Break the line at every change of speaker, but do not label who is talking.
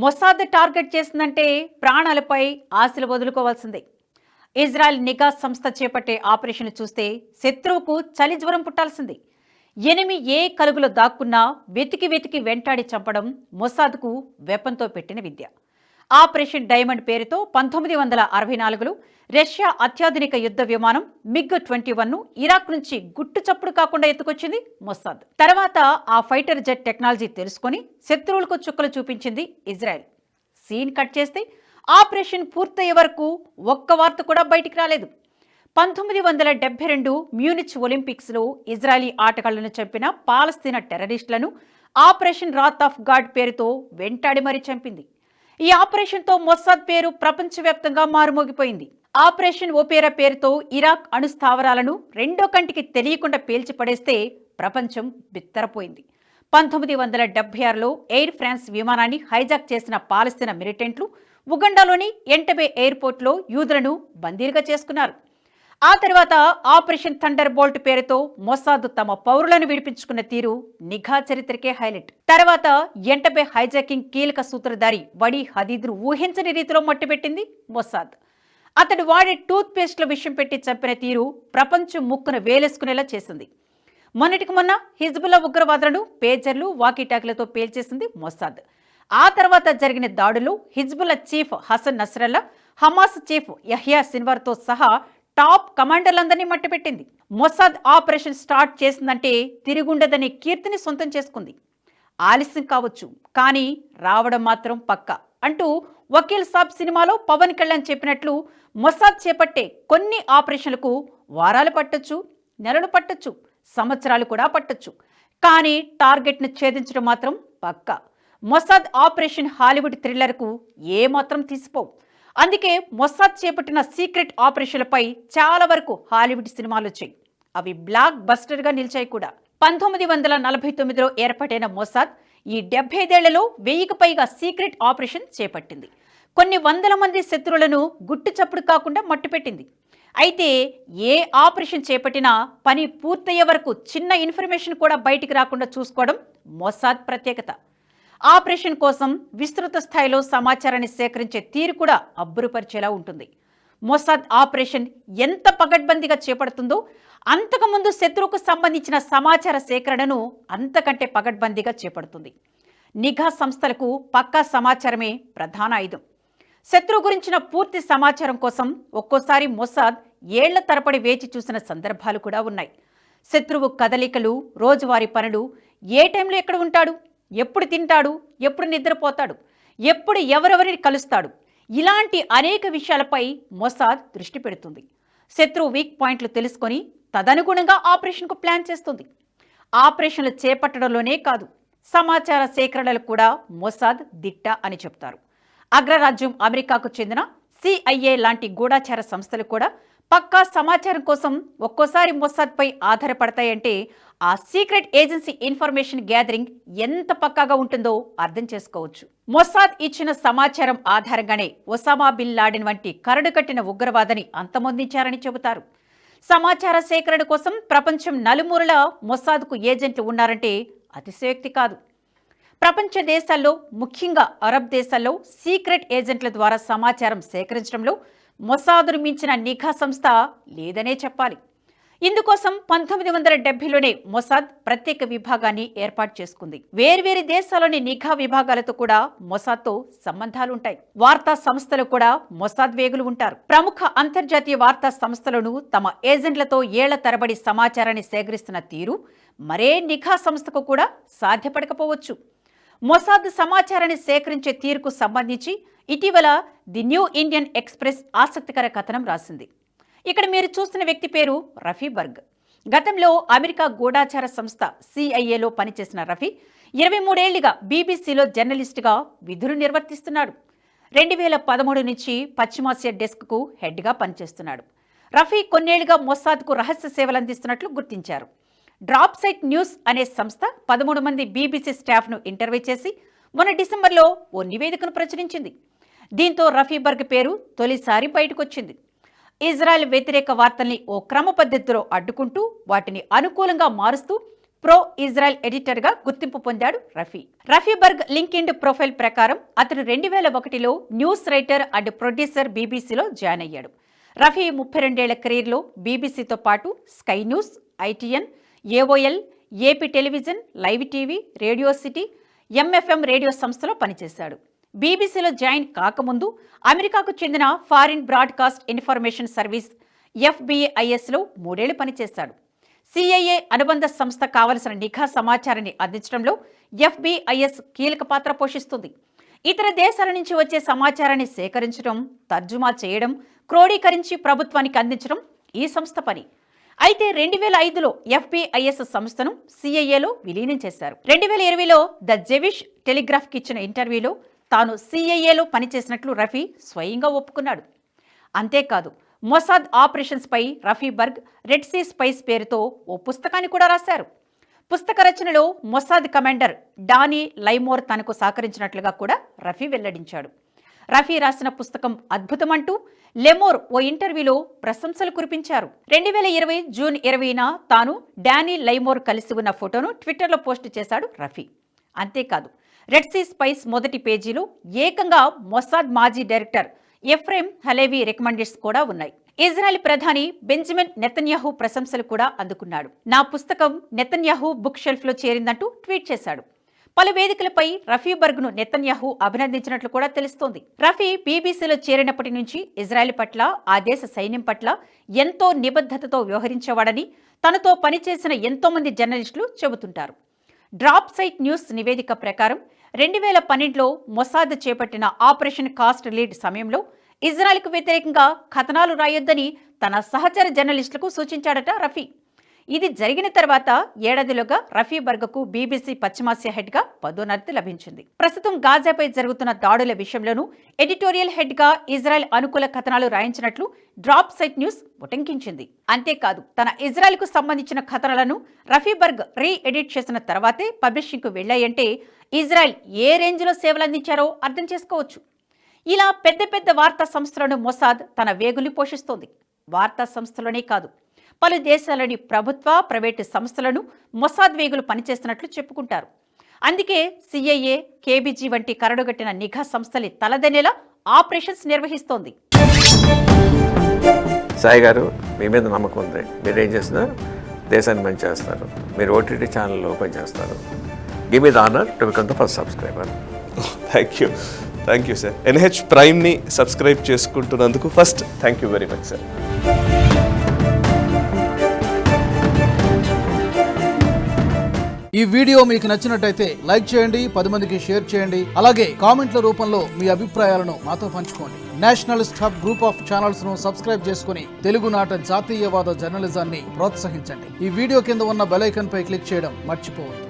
Mossad target చేసిందంటే ప్రాణాలపై ఆశలు వదులుకోవాల్సిందే. Israel నిఘా సంస్థ చేపట్టే ఆపరేషన్ చూస్తే శత్రువుకు చలి జ్వరం పుట్టాల్సిందే. ఎనిమి ఏ కలుగులో దాక్కున్నా వెతికి వెతికి వెంటాడి చంపడం మొసాద్కు వెపన్తో పెట్టిన విద్య. ఆపరేషన్ డైమండ్ పేరుతో 1964లో రష్యా అత్యాధునిక యుద్ధ విమానం MiG-21ను ఇరాక్ నుంచి గుట్టు చప్పుడు కాకుండా ఎత్తుకొచ్చింది మొసాద్. తర్వాత ఆ ఫైటర్ జెట్ టెక్నాలజీ తెలుసుకొని శత్రువులకు చుక్కలు చూపించింది ఇజ్రాయెల్. సీన్ కట్ చేస్తే ఆపరేషన్ పూర్తయ్యే వరకు ఒక్క వార్త కూడా బయటికి రాలేదు. 1972 మ్యూనిచ్ ఒలింపిక్స్లో ఇజ్రాయలీ ఆటగాళ్లను చంపిన పాలస్తీనా టెర్రరిస్టులను ఆపరేషన్ రాత్ ఆఫ్ గాడ్ పేరుతో వెంటాడి మరీ చంపింది. ఈ ఆపరేషన్తో మొసాద్ పేరు ప్రపంచవ్యాప్తంగా మారుమోగిపోయింది. ఆపరేషన్ ఓపేరా పేరుతో ఇరాక్ అణు స్థావరాలను రెండో కంటికి తెలియకుండా పేల్చిపడేస్తే ప్రపంచం బిత్తరపోయింది. 1976లో ఎయిర్ ఫ్రాన్స్ విమానాన్ని హైజాక్ చేసిన పాలస్తీనా మిలిటెంట్లు ఉగండాలోని ఎంటబే ఎయిర్పోర్ట్లో యూదులను బందీలుగా చేసుకున్నారు. ఆ తర్వాత ఆపరేషన్ థండర్ బోల్ట్ పేరుతో మొసాద్ తమ పౌరులను విడిపించుకున్న తీరు నిఘా చరిత్రకే హైలైట్. తర్వాత ఎంటబే హైజాకింగ్ కీలక సూత్రధారి వడీ హదీద్ను ఊహించని రీతిలో మట్టిపెట్టింది మొసాద్. అతడు వాడే టూత్ పేస్ట్లో విషయం పెట్టి చంపిన తీరు ప్రపంచం ముక్కును వేలేసుకునేలా చేసింది. మొన్నటికి మొన్న హిజ్బుల్లా ఉగ్రవాదులను పేజర్లు వాకీటాకీలతో పేల్చేసింది మొసాద్. ఆ తర్వాత జరిగిన దాడులు Hezbollah chief Hassan Nasrallah, Hamas chief Yahya సిన్వార్తో సహా టాప్ కమాండర్లందరినీ మట్టిపెట్టింది. మొసాద్ ఆపరేషన్ స్టార్ట్ చేసిందంటే తిరుగుండదనే కీర్తిని సొంతం చేసుకుంది. ఆలస్యం కావచ్చు, కానీ రావడం మాత్రం పక్కా అంటూ వకీల్ సాబ్ సినిమాలో పవన్ కళ్యాణ్ చెప్పినట్లు మొసాద్ చేపట్టే కొన్ని ఆపరేషన్లకు వారాలు పట్టొచ్చు, నెలలు పట్టొచ్చు, సంవత్సరాలు కూడా పట్టొచ్చు, కానీ టార్గెట్ను ఛేదించడం మాత్రం పక్కా. మొసాద్ ఆపరేషన్ హాలీవుడ్ థ్రిల్లర్కు ఏమాత్రం తీసిపోవు. అందుకే మొసాద్ చేపట్టిన సీక్రెట్ ఆపరేషన్లపై చాలా వరకు హాలీవుడ్ సినిమాలు వచ్చాయి. అవి బ్లాక్ బస్టర్గా నిలిచాయి కూడా. 1949లో ఏర్పాటైన మొసాద్ ఈ 75 ఏళ్లలో 1000కి పైగా సీక్రెట్ ఆపరేషన్ చేపట్టింది. కొన్ని వందల మంది శత్రువులను గుట్టు చప్పుడు కాకుండా మట్టుపెట్టింది. అయితే ఏ ఆపరేషన్ చేపట్టినా పని పూర్తయ్యే వరకు చిన్న ఇన్ఫర్మేషన్ కూడా బయటికి రాకుండా చూసుకోవడం మొసాద్ ప్రత్యేకత. ఆపరేషన్ కోసం విస్తృత స్థాయిలో సమాచారాన్ని సేకరించే తీరు కూడా అబ్బురుపరిచేలా ఉంటుంది. మొసాద్ ఆపరేషన్ ఎంత పగడ్బందీగా చేపడుతుందో అంతకుముందు శత్రువుకు సంబంధించిన సమాచార సేకరణను అంతకంటే పగడ్బందీగా చేపడుతుంది. నిఘా సంస్థలకు పక్కా సమాచారమే ప్రధాన ఆయుధం. శత్రువు గురించిన పూర్తి సమాచారం కోసం ఒక్కోసారి మొసాద్ ఏళ్ల తరబడి వేచి చూసిన సందర్భాలు కూడా ఉన్నాయి. శత్రువు కదలికలు, రోజువారీ పనులు, ఏ టైంలో ఎక్కడ ఉంటాడు, ఎప్పుడు తింటాడు, ఎప్పుడు నిద్రపోతాడు, ఎప్పుడు ఎవరెవరిని కలుస్తాడు, ఇలాంటి అనేక విషయాలపై మొసాద్ దృష్టి పెడుతుంది. శత్రువు వీక్ పాయింట్లు తెలుసుకొని తదనుగుణంగా ఆపరేషన్కు ప్లాన్ చేస్తుంది. ఆపరేషన్లు చేపట్టడంలోనే కాదు, సమాచార సేకరణలు కూడా మొసాద్ దిట్ట అని చెప్తారు. అగ్రరాజ్యం అమెరికాకు చెందిన CIA లాంటి గూఢాచార సంస్థలు కూడా పక్కా సమాచారం కోసం ఒక్కోసారి మొసాద్పై ఆధారపడతాయంటే ఆ సీక్రెట్ ఏజెన్సీ ఇన్ఫర్మేషన్ గ్యాదరింగ్ ఎంత పక్కాగా ఉంటుందో అర్థం చేసుకోవచ్చు. మొసాద్ ఇచ్చిన సమాచారం ఆధారంగానే ఒసామా బిన్ లాడెన్ వంటి కరడు కట్టిన ఉగ్రవాదని అంతమొందించారని చెబుతారు. సమాచార సేకరణ కోసం ప్రపంచం నలుమూలలా మొసాద్కు ఏజెంట్లు ఉన్నారంటే అతిశయోక్తి కాదు. ప్రపంచ దేశాల్లో, ముఖ్యంగా అరబ్ దేశాల్లో సీక్రెట్ ఏజెంట్ల ద్వారా సమాచారం సేకరించడంలో మొసాద్ను మించిన నిఘా సంస్థ లేదనే చెప్పాలి. ఇందుకోసం 1970లోనే మొసాద్ ప్రత్యేక విభాగాన్ని ఏర్పాటు చేసుకుంది. వేర్వేరు దేశాల్లోని నిఘా విభాగాలతో కూడా మొసాద్తో సంబంధాలుంటాయి. వార్తా సంస్థలు కూడా మొసాద్ వేగులు ఉంటారు. ప్రముఖ అంతర్జాతీయ వార్తా సంస్థలను తమ ఏజెంట్లతో ఏళ్ల తరబడి సమాచారాన్ని సేకరిస్తున్న తీరు మరే నిఘా సంస్థకు కూడా సాధ్యపడకపోవచ్చు. మొసాద్ సమాచారాన్ని సేకరించే తీరుకు సంబంధించి ఇటీవల ది న్యూ ఇండియన్ ఎక్స్ప్రెస్ ఆసక్తికర కథనం రాసింది. ఇక్కడ మీరు చూస్తున్న వ్యక్తి పేరు రఫీ బర్గ్. గతంలో అమెరికా గూఢాచార సంస్థ CIAలో పనిచేసిన రఫీ 23 ఏళ్లుగా BBCలో జర్నలిస్టుగా విధులు నిర్వర్తిస్తున్నాడు. 2013 నుంచి పశ్చిమాసియా డెస్క్కు హెడ్గా పనిచేస్తున్నాడు. రఫీ కొన్నేళ్లుగా మొసాద్కు రహస్య సేవలు అందిస్తున్నట్లు గుర్తించారు. డ్రాప్ సైట్ న్యూస్ అనే సంస్థ 13 మంది BBC స్టాఫ్ను ఇంటర్వ్యూ చేసి మొన్న డిసెంబర్లో ఓ నివేదికను ప్రచురించింది. దీంతో రఫీ బర్గ్ పేరు తొలిసారి బయటకొచ్చింది. ఇజ్రాయెల్ వ్యతిరేక వార్తల్ని ఓ క్రమ పద్ధతిలో అడ్డుకుంటూ వాటిని అనుకూలంగా మారుస్తూ ప్రో ఇజ్రాయెల్ ఎడిటర్గా గుర్తింపు పొందాడు రఫీ. రఫీబర్గ్ లింక్డ్ఇన్ ప్రొఫైల్ ప్రకారం అతను 2001లో న్యూస్ రైటర్ అండ్ ప్రొడ్యూసర్ బీబీసీలో జాయిన్ అయ్యాడు. రఫీ 32 ఏళ్ల కెరీర్లో బీబీసీతో పాటు Sky News, ITN, AOL, AP television, live TV, Radio City, MFM radio సంస్థలో పనిచేశాడు. బీబీసీలో జాయిన్ కాకముందు అమెరికాకు చెందిన ఫారిన్ బ్రాడ్కాస్ట్ ఇన్ఫర్మేషన్ సర్వీస్ FBISలో 3 ఏళ్లు పనిచేశాడు. CIA అనుబంధ సంస్థ కావలసిన నిఘా సమాచారాన్ని అందించడంలో FBIS కీలక పాత్ర పోషిస్తుంది. ఇతర దేశాల నుంచి వచ్చే సమాచారాన్ని సేకరించడం, తర్జుమా చేయడం, క్రోడీకరించి ప్రభుత్వానికి అందించడం ఈ సంస్థ పని. అయితే 2005లో FBIS సంస్థను CIAలో విలీనం చేశారు. 2020లో ద జెవిష్ టెలిగ్రాఫ్కి ఇచ్చిన ఇంటర్వ్యూలో తాను CIAలో పనిచేసినట్లు రఫీ స్వయంగా ఒప్పుకున్నాడు. అంతేకాదు, మొసాద్ ఆపరేషన్స్ పై రఫీబర్గ్ రెడ్ సీ స్పైస్ పేరుతో ఓ పుస్తకాన్ని కూడా రాశారు. పుస్తక రచనలో మొసాద్ కమాండర్ డానీ లైమోర్ తనకు సహకరించినట్లుగా కూడా రఫీ వెల్లడించాడు. రఫీ రాసిన పుస్తకం అద్భుతమంటూ లెమోర్ ఓ ఇంటర్వ్యూలో ప్రశంసలు కురిపించారు. 2020 జూన్ 20న తాను డానీ లైమోర్ కలిసి ఉన్న ఫోటోను ట్విట్టర్లో పోస్టు చేశాడు రఫీ. అంతేకాదు, రెడ్ సీ స్పైస్ మొదటి పేజీలో ఏకంగా మొసాద్ మాజీ డైరెక్టర్ ఎఫ్రేమ్ హలేవీ రికమెండేషన్స్ కూడా ఉన్నాయి. ఇజ్రాయెల్ ప్రధాని బెంజమిన్ నెతన్యాహు ప్రశంసలు కూడా అందుకున్నాడు. నా పుస్తకం నెతన్యాహు బుక్ షెల్ఫ్లో చేరిందంటూ ట్వీట్ చేశాడు. పలు వేదికలపై రఫీబర్గ్ను నెతన్యాహు అభినందించినట్లు కూడా తెలుస్తోంది. రఫీ బీబీసీలో చేరినప్పటి నుంచి ఇజ్రాయెల్ పట్ల, ఆ దేశ సైన్యం పట్ల ఎంతో నిబద్ధతతో వ్యవహరించేవాడని తనతో పనిచేసిన ఎంతో మంది జర్నలిస్టులు చెబుతుంటారు. డ్రాప్ సైట్ న్యూస్ నివేదిక ప్రకారం 2012లో మొసాద్ చేపట్టిన ఆపరేషన్ కాస్ట్ లీడ్ సమయంలో ఇజ్రాయెల్కు వ్యతిరేకంగా కథనాలు రాయొద్దని తన సహచర జర్నలిస్టులకు సూచించాడట రఫీ. ఇది జరిగిన తర్వాత ఏడాదిలోగా రఫీబర్గ్కు బీబీసీ పశ్చిమాసియా హెడ్గా పదోన్నతి లభించింది. ప్రస్తుతం గాజాపై జరుగుతున్న దాడుల విషయంలోనూ ఎడిటోరియల్ హెడ్గా ఇజ్రాయెల్ అనుకూల కథనాలు రాయించినట్లు డ్రాప్ సైట్ న్యూస్ ఉటంకించింది. అంతేకాదు, తన ఇజ్రాయెల్కు సంబంధించిన కథనాలను రఫీబర్గ్ ఎడిట్ చేసిన తర్వాతే పబ్లిషింగ్కు వెళ్లాయంటే ఇజ్రాయెల్ ఏ రేంజ్లో సేవలు అందించారో అర్థం చేసుకోవచ్చు. ఇలా పెద్ద పెద్ద వార్తా సంస్థలను మొసాద్ తన వేగుల్ని పోషిస్తోంది. వార్తా సంస్థలోనే కాదు, పలు దేశాలని ప్రభుత్వ, ప్రైవేటు సంస్థలను మొసాద్ వేగులు పనిచేస్తున్నట్లు చెప్పుకుంటారు. అందుకే CIA, KBG వంటి కరడుగట్టిన నిఘా సంస్థలు తలదనేలా ఆపరేషన్స్ నిర్వహిస్తోంది.
సాయి గారు, మీ మీద నమ్మకం ఉంది. మీరేం చేసినా దేశాన్ని మంచి చేస్తారు. మీరు OTT ఛానల్ ఓపెన్ చేస్తారు. Give me the honour to become the first subscriber.
Thank you sir. NH ప్రైమ్ని సబ్స్క్రైబ్ చేసుకుంటున్నందుకు first thank you very much sir.
ఈ వీడియో మీకు నచ్చినట్టయితే లైక్ చేయండి, 10 మందికి షేర్ చేయండి. అలాగే కామెంట్ల రూపంలో మీ అభిప్రాయాలను మాతో పంచుకోండి. Nationalist hub group of channels ను సబ్స్క్రైబ్ చేసుకుని తెలుగునాట జాతీయవాద జర్నలిజాన్ని ప్రోత్సహించండి. ఈ వీడియో కింద ఉన్న బెల్ ఐకాన్ పై క్లిక్ చేయడం మర్చిపోవద్దు.